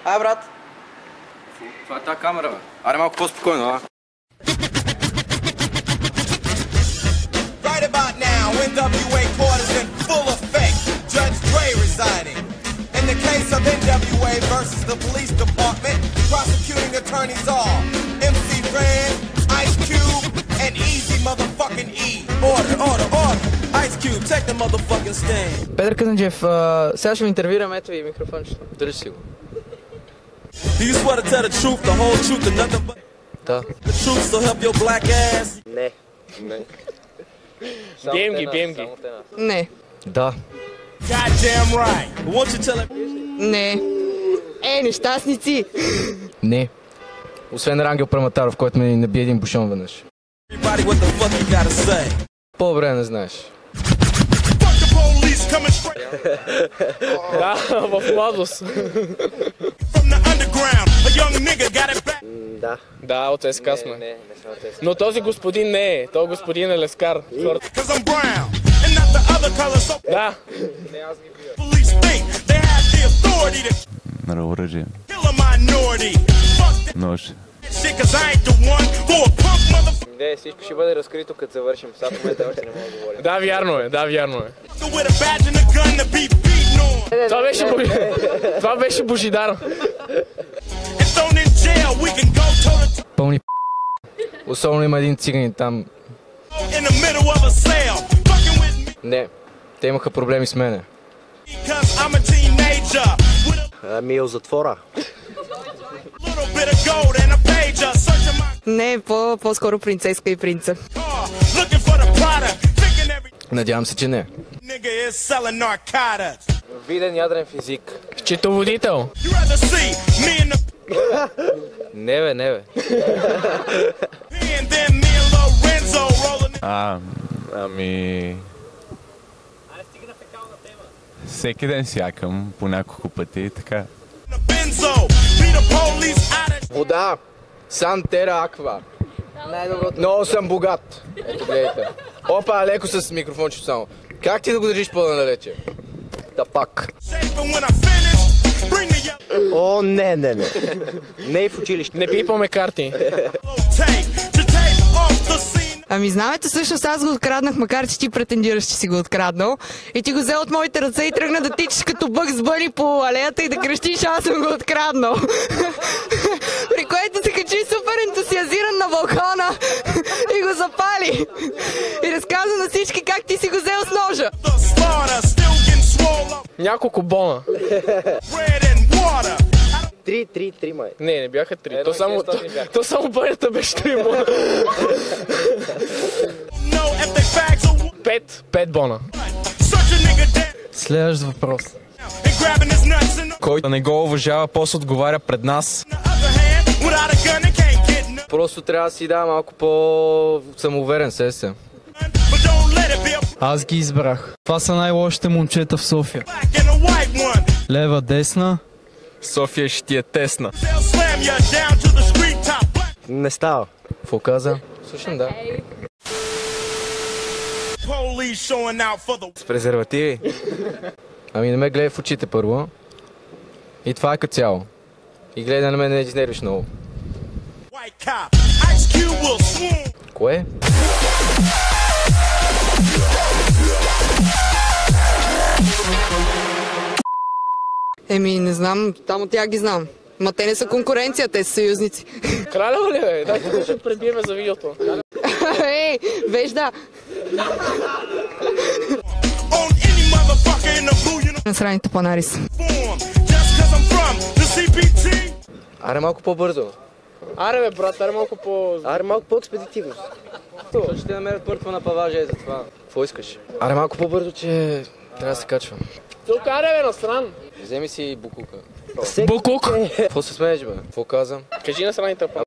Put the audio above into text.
Ай, брат! Това е тази камера, бе. Аре малко по-спокойно, а? Right about now, NWA court is in full effect. Judge Dre resigning. In the case of NWA versus the police department, prosecuting attorneys are MC Ren, Ice Cube, and Easy motherfucking E. Order. Ice Cube, take the motherfucking stand. Петър Казанджев, сега ще ви интервюирам, ето ви микрофончето. Държи си го. Do you swear to tell the truth, the whole truth, and nothing but Да. the truth, so help your black ass? Не. Бием ги. Не. Да. Goddamn right. But won't you tell it? Не. Нещастници! Не. Освен Рангел Праматаров, който ме наби един бушон веднъж. Everybody, what the fuck you gotta say? По-добре не знаеш. Fuck the police coming straight Да, в младост. from the underground. A young nigga got it back. Да. Да, от СКА сме. Не съм от СКА. Но този господин не е. Този господин е лескар. Cause I'm brown and not the other color, so Да. police think they have the authority to На оръжие. kill a minority. Fuck that Нож. shit, cause I ain't the one for a punk motherfucker Не, всичко ще бъде разкрито, като завършим. Сега в момента още не мога да говоря. Да, вярно е. with a badge and a gun to be beaten on. Това беше Божидар. And thrown in jail, we can go toe to Пълни Особено има един циганин там. toe in the middle of a cell. Fucking with me Не. Те имаха проблеми с мене. because I'm a teenager with a Ами от затвора. little bit of gold and a pager. Searching my Не, по-скоро принцеска и принца. car, looking for the product. Thinking every Надявам се, че не. nigga is selling narcotics. Виден ядрен физик. Счетоводител. You rather see me in the Не бе. pen than me and Lorenzo rolling Ами... Всеки ден сякам по няколко пъти и така. in the benzo. Be the police out of Вода. Сантера Аква. Най-доброто. Много съм богат. Ето гледайте. Опа, леко с микрофончето само. Как ти да го държиш по-надалече? Да пак. shape, and when I finish, bring the yellow О, не. Не и в училище. Не пипаме карти. tape to tape off the scene. Ами знамето всъщност аз го откраднах, макар че ти претендираш, че си го откраднал. И ти го взе от моите ръце и тръгна да тичаш като Бъгс Бъни по алеята и да крещиш, аз съм го откраднал. При което се качи супер ентусиазиран на балкона и го запали. И разказа на всички как ти си го взел с ножа. The slaughter still getting swole up. Няколко бона. Bread and water. Три май. Не бяха три. Едно и 600 бяха. То само бънята беше 3 бона. No if they bags of wood. 5 бона. Search a nigga down Следващ въпрос. and grabbing his nuts in the Който не го уважава, после отговаря пред нас. other hand. Without a gun, they can't get none. Просто трябва да си дава малко по-самоуверен се. But don't let it be a Аз ги избрах. Това са най-лошите момчета в София. black and a white one. Лева, десна. София ще ти е тесна. They'll slam you down to the street top. Black Не става. Какво каза? Слушам, да. police showing out for the С презервативи. Ами не ме гледай в очите първо. И това е като цяло. И гледай на мен, не изнервиш много. white cop. Ice Cube will swoon. Кое? Еми, не знам, там от тях ги знам. Ма те не са конкуренция, те са съюзници. Кралява ли бе? Дайте да ще пребиеме за видеото. Ей, вежда! On any motherfucker in the blue uniform. На сраните панарис. Just cause I'm from the CPT. Аре малко по-бързо. Аре бе, брат, аре малко по... Аре малко по-експедитивно. Ще намерят пъртва на паважа и за това. Какво искаш? Аре малко по-бързо, че трябва да се качвам. Тук аре бе, насран. Вземи си букука. Букук. Какво се смееш, бе? Какво казвам? Кажи на сраните па.